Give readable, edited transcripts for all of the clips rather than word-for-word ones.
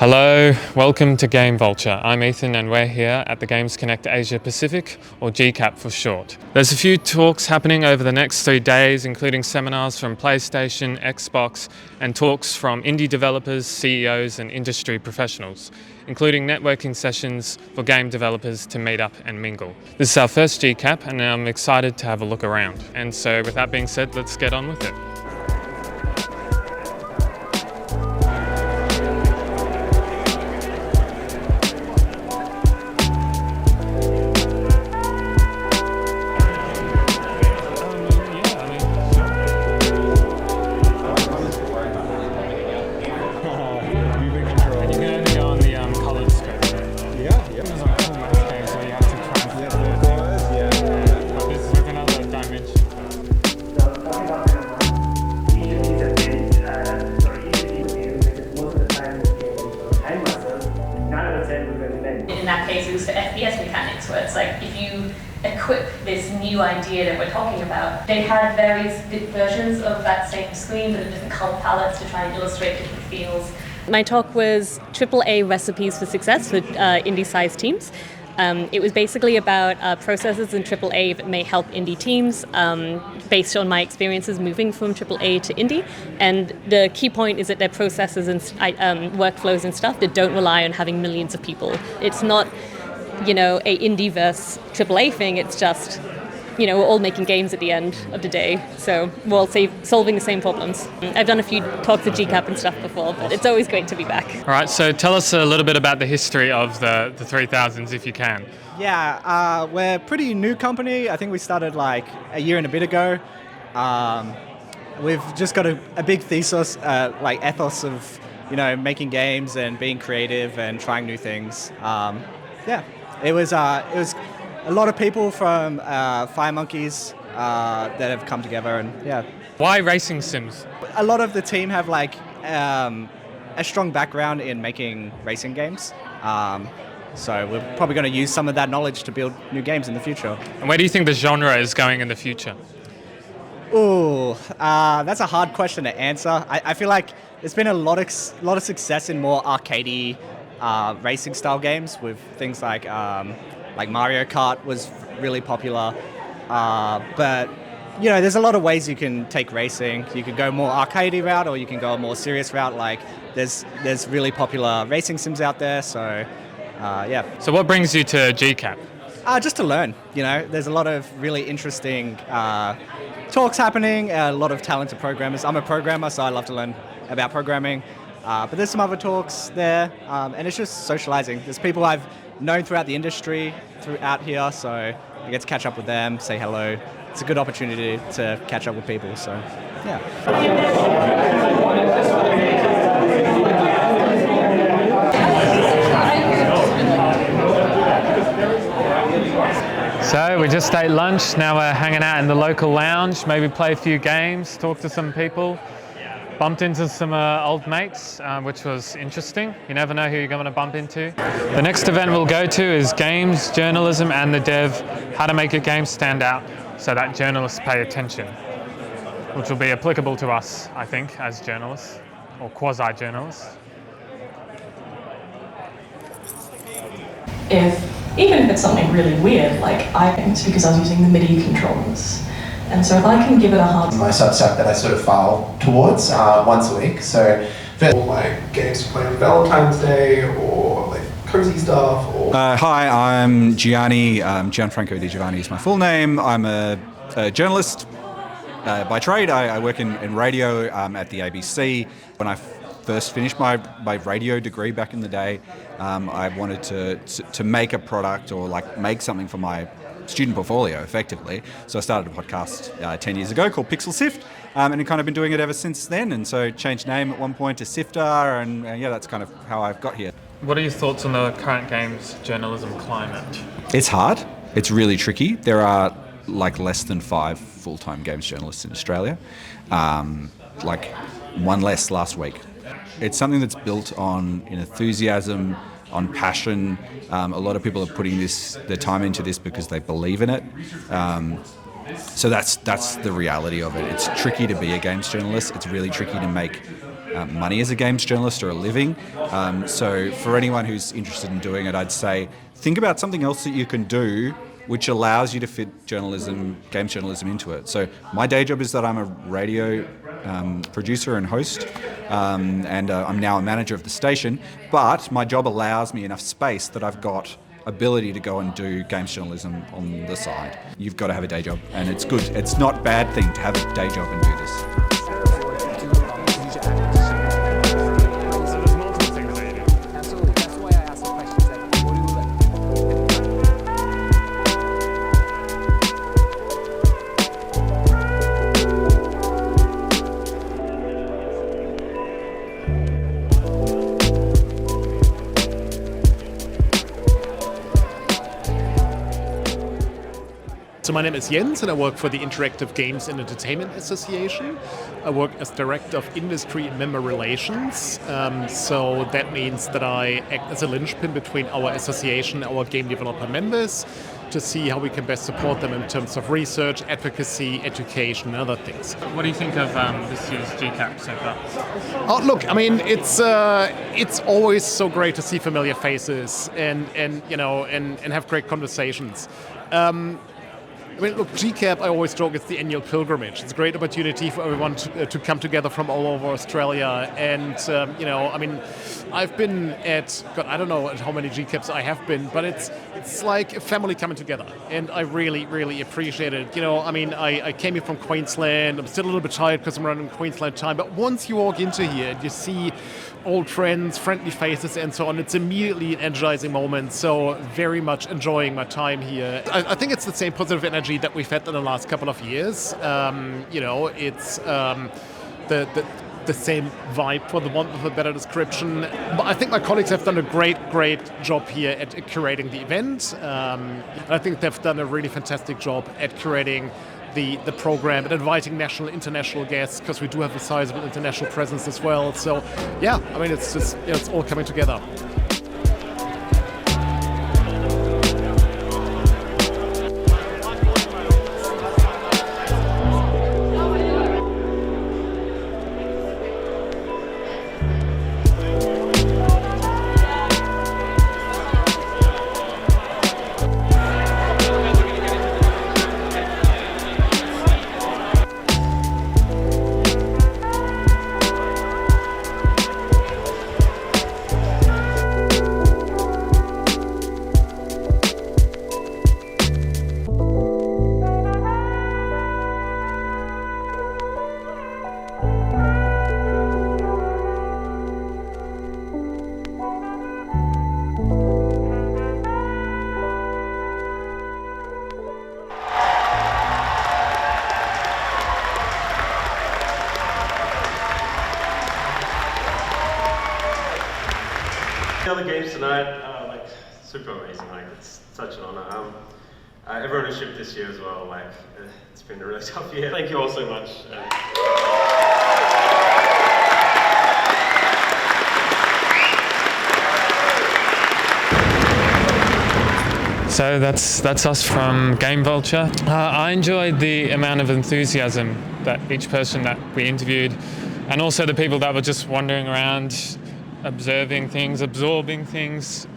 Hello, welcome to Game Vulture. I'm Ethan and we're here at the Games Connect Asia Pacific, or GCAP for short. There's a few talks happening over the next 3 days, including seminars from PlayStation, Xbox, and talks from indie developers, CEOs and industry professionals, including networking sessions for game developers to meet up and mingle. This is our first GCAP and I'm excited to have a look around. And so with that being said, let's get on with it. In that case, it was for FPS mechanics, where it's like if you equip this new idea that we're talking about, they had various versions of that same screen, but in different color palettes to try and illustrate different feels. My talk was AAA recipes for success for indie-sized teams. It was basically about processes in AAA that may help indie teams based on my experiences moving from AAA to indie. And the key point is that they're processes and workflows and stuff that don't rely on having millions of people. It's not, a indie versus AAA thing. It's just, we're all making games at the end of the day. So we're all solving the same problems. I've done a few talks at GCAP and stuff before, but it's always great to be back. All right, so tell us a little bit about the history of the 3000s if you can. Yeah, we're a pretty new company. I think we started like a year and a bit ago. We've just got a big ethos of, making games and being creative and trying new things. It was a lot of people from Fire Monkeys that have come together, and yeah. Why racing sims? A lot of the team have a strong background in making racing games. So we're probably going to use some of that knowledge to build new games in the future. And where do you think the genre is going in the future? Ooh, that's a hard question to answer. I feel like there's been a lot of success in more arcadey racing style games with things like Mario Kart was really popular. But there's a lot of ways you can take racing. You can go more arcadey route, or you can go a more serious route. Like there's really popular racing sims out there. So yeah. So what brings you to GCAP? Just to learn. There's a lot of really interesting talks happening. A lot of talented programmers. I'm a programmer, so I love to learn about programming. But there's some other talks there, and it's just socializing. There's people I've known throughout the industry throughout here, so I get to catch up with them, say hello. It's a good opportunity to catch up with people, so yeah. So we just ate lunch, now we're hanging out in the local lounge, maybe play a few games, talk to some people. Bumped into some old mates, which was interesting. You never know who you're going to bump into. The next event we'll go to is Games, Journalism and the Dev, how to make a game stand out so that journalists pay attention, which will be applicable to us, I think, as journalists, or quasi-journalists. Even if it's something really weird, it's because I was using the MIDI controllers. And so if I can give it a hard... My Substack that I sort of file towards once a week. So all my games to play on Valentine's Day, or cozy stuff. Or Hi, I'm Gianfranco Di Giovanni is my full name. I'm a journalist by trade. I work in radio at the ABC. When I first finished my radio degree back in the day, I wanted to make a product or make something for my student portfolio, effectively. So I started a podcast 10 years ago called Pixel Sift, and I've kind of been doing it ever since then. And so changed name at one point to Sifter, and that's kind of how I've got here. What are your thoughts on the current games journalism climate? It's hard. It's really tricky. There are less than 5 full-time games journalists in Australia, one less last week. It's something that's built on enthusiasm, on passion. A lot of people are putting their time into this because they believe in it. So that's the reality of it. It's tricky to be a games journalist. It's really tricky to make money as a games journalist or a living. So for anyone who's interested in doing it, I'd say think about something else that you can do which allows you to fit journalism, games journalism into it. So my day job is that I'm a radio producer and host, and I'm now a manager of the station, but my job allows me enough space that I've got ability to go and do games journalism on the side. You've got to have a day job, and it's good. It's not a bad thing to have a day job and do this. So my name is Jens and I work for the Interactive Games and Entertainment Association. I work as Director of Industry and Member Relations. So that means that I act as a linchpin between our association and our game developer members to see how we can best support them in terms of research, advocacy, education and other things. What do you think of this year's GCAP so far? Oh, look, I mean, it's always so great to see familiar faces and have great conversations. I mean, look, GCAP, I always joke, it's the annual pilgrimage. It's a great opportunity for everyone to come together from all over Australia. And, I mean, I've been at, God, I don't know at how many GCAPs I have been, but it's like a family coming together. And I really, really appreciate it. I mean, I came here from Queensland. I'm still a little bit tired because I'm running Queensland time. But once you walk into here and you see old friends, friendly faces and so on, it's immediately an energizing moment. So very much enjoying my time here. I think it's the same positive energy that we've had in the last couple of years. It's the same vibe, for the want of a better description. But I think my colleagues have done a great job here at curating the event. And I think they've done a really fantastic job at curating the program and inviting national and international guests, because we do have a sizable international presence as well. So yeah, I mean, it's just, it's all coming together. The other games tonight, super amazing. It's such an honor. Everyone who shipped this year as well. It's been a really tough year. Thank you all so much. So that's us from Game Vulture. I enjoyed the amount of enthusiasm that each person that we interviewed, and also the people that were just wandering around, observing things, absorbing things,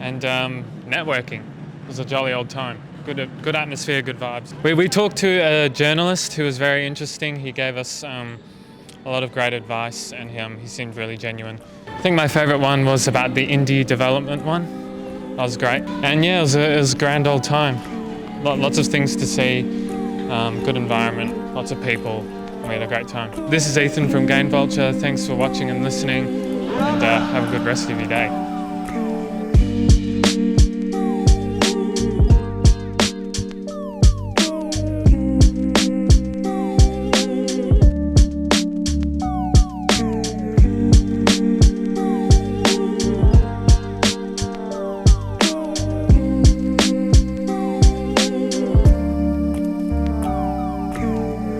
and networking. It was a jolly old time. Good atmosphere, good vibes. We talked to a journalist who was very interesting. He gave us a lot of great advice, and he seemed really genuine. I think my favourite one was about the indie development one. That was great. And yeah, it was a grand old time. Lots of things to see, good environment, lots of people. We had a great time. This is Ethan from Game Vulture. Thanks for watching and listening, and have a good rest of your day.